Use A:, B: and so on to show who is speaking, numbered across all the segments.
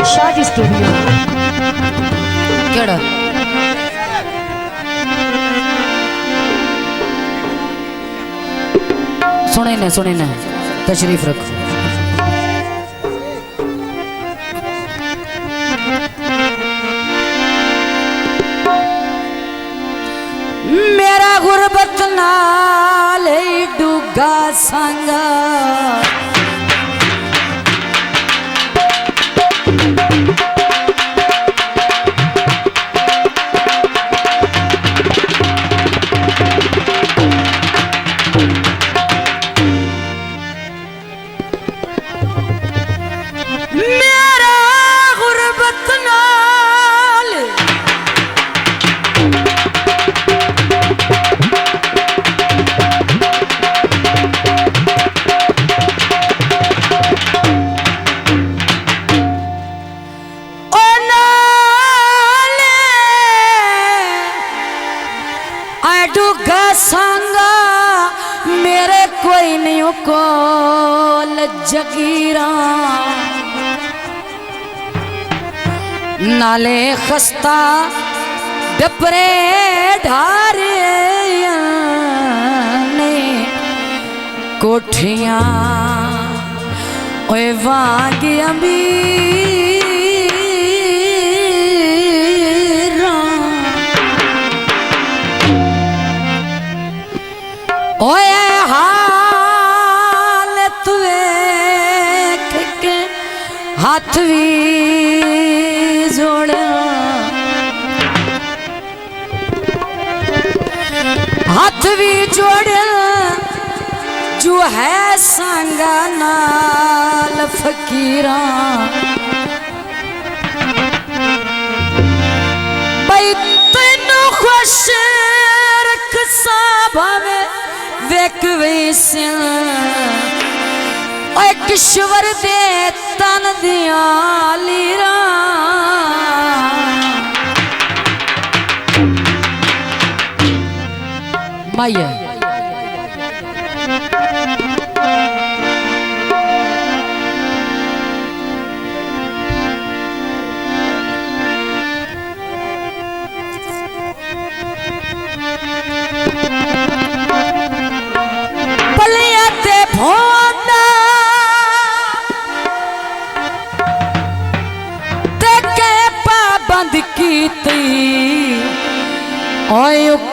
A: शादी स्टूडियो केड़ा सुने ने तशरीफ रखो। मेरा गुरबत नाल डूगा संगा संगा मेरे कोई नहीं को जगीरा नाले खस्ता डपरे ढारे कोठियां ओए वागी ओए हाल तुए के हाथ भी जोड़ हाथ भी जोड़ जो है संगा नाल फकीरा भाई तेन खुश रख साभावे वेक किश्वर दे तन दिया लीरा माया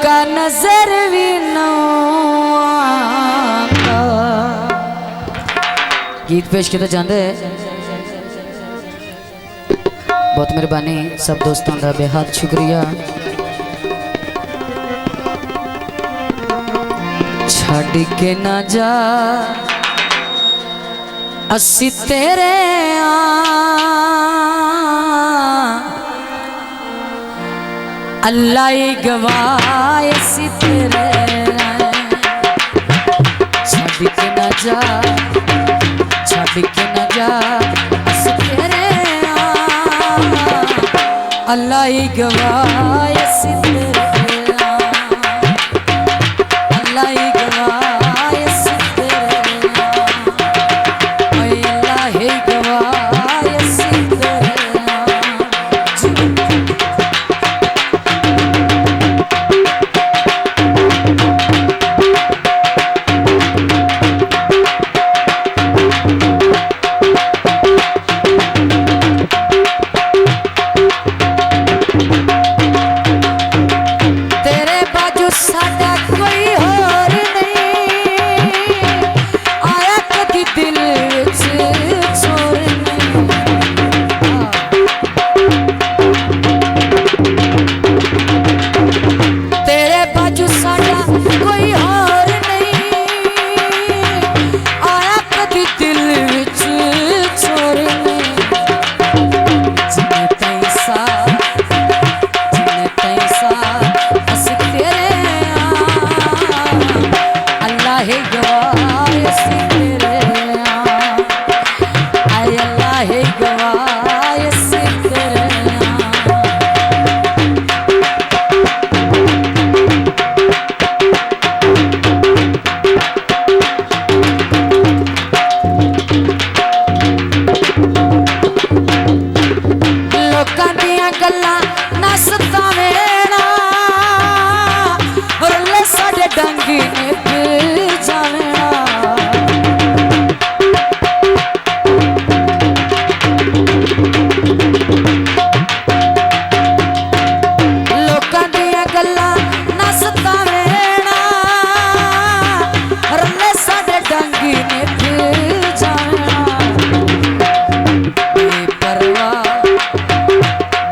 A: का नजर भी ना गीत पेश किया जाते हैं। बहुत मेहरबानी सब दोस्तों का बेहद शुक्रिया। छड़ के ना जा अस्सी तेरे अल्लाह ही गवाए सी तेरे छड़ के न जा सी तेरे अल्लाह ही गवाए सी तेरे अल्लाह ही गवाए सी तेरे अल्लाह ही गवाए सी तेरे।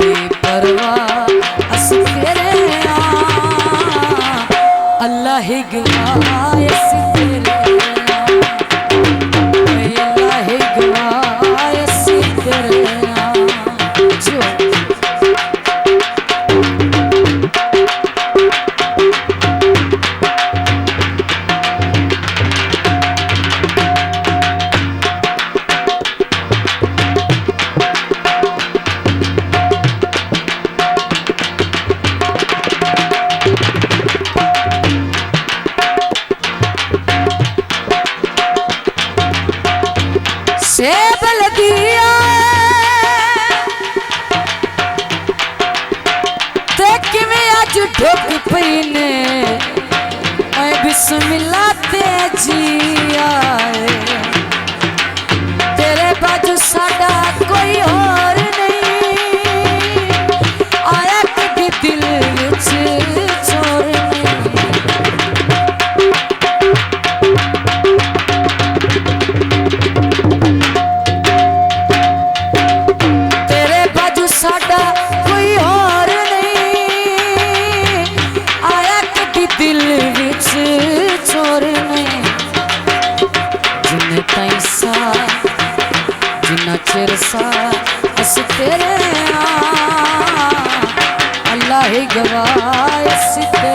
A: बेपरवाह अस तेरे अल्लाह ही गवाह अस तेरे अल्लाह ही गवाह अस तेरे जो सेबल दिया ते किवें अज ठुक पई ने बिस्मिल्लाह ते जी आए तेरे बाजू साडा कोई और नहीं आया कभी दिल विच चोर नहीं साडा कोई और नहीं आया कभी दिल विच चोर नहीं जिन्ने ताई सा जिन्ना चिर सा अस तेरे अल्लाह ही गवाह अस तेरे